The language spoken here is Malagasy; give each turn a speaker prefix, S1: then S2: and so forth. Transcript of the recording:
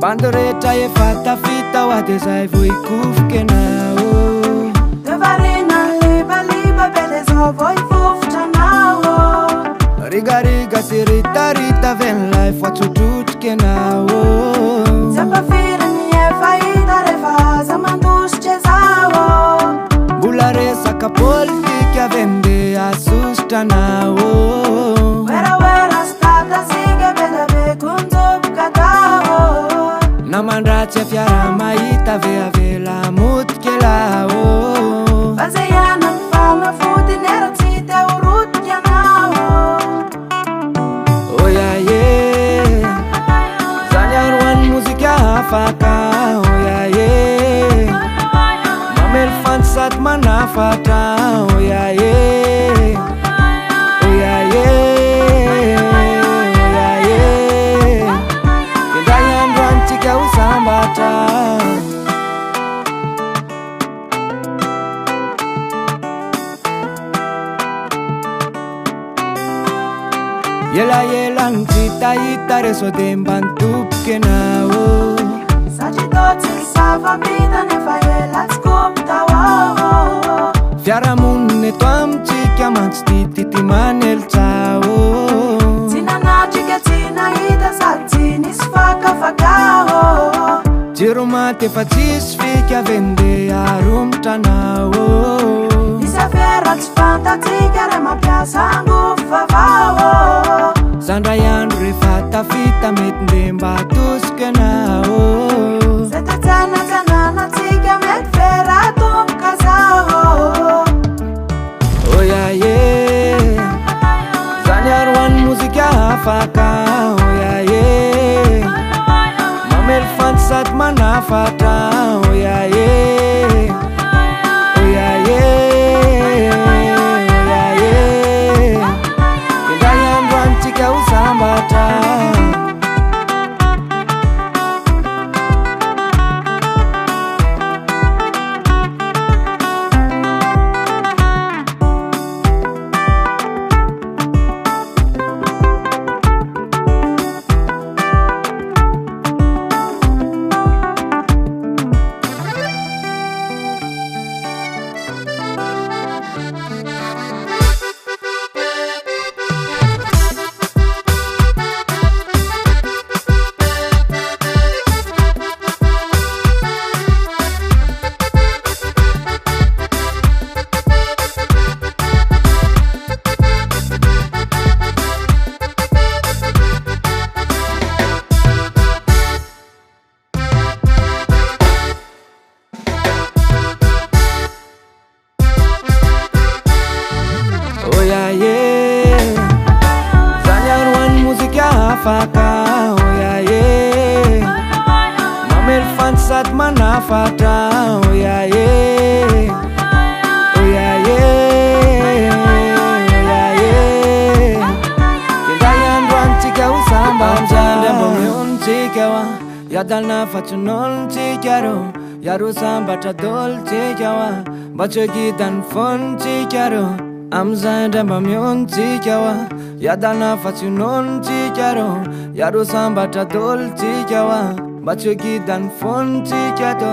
S1: bando rehetra efa tafita ho ady zay vo ikofoky anao
S2: devarina libaliba be de zao vo ifofotra anao
S1: rigariga sy ritarita venilay foatsotrotriky anao
S2: tsy ampafiriny efa hita rehefa aza mandositry zao
S1: mbola resaka politika avende asosotra anao
S2: oeraoera statasiga be da be konjoboka tao
S1: namandratsy fiara mahita veavela motika lao
S2: bazeyana mifanafotiny era tsy teorotiky anao
S1: oyaye zany aroany mozika afaka oyaye mamely fantisady manafatra oyaye oyaye oyaye indray androanytsika ho sambatra elaela ny tsitahita reso de mba nitoboky anao
S2: satria tô tsy savampita nefa ela tsy kopitao
S1: fiaramoniny eto amitsika mantsy titity manelitsao
S2: tsy nanatrika tsy nahita sady tsy nisy fakafakao
S1: jiro maty efa tsisy fika vende aromotra anao
S2: isafera tsy fantatsika re mampiasa angofo vavao
S1: zandray andro rehefa tafita mety nde mba atosiky anao
S2: zay tetsanatsananatsika mety vera tomboka zao
S1: oyaye zany aroany mozika afaka oyaye mamely fantisady manafatra oyaye oyaye oyaye indray androanytsika ho sambatra oyaye zany aroany mozika afaka oyaye mamely fantisady manafatra oyaye oyaye oyaye indray androanytsika ho sambanjandry mba mionitsika wa iadalina fatsinolontsika ro iaro sambatra dolontsika wa mba tsy hoegidany fonontsika ro amizay ndray mba mionitsika wa iadalina fatsinolontsika ro iaro sambatra dolontsika wa mba tsy hoegidany fonontsika to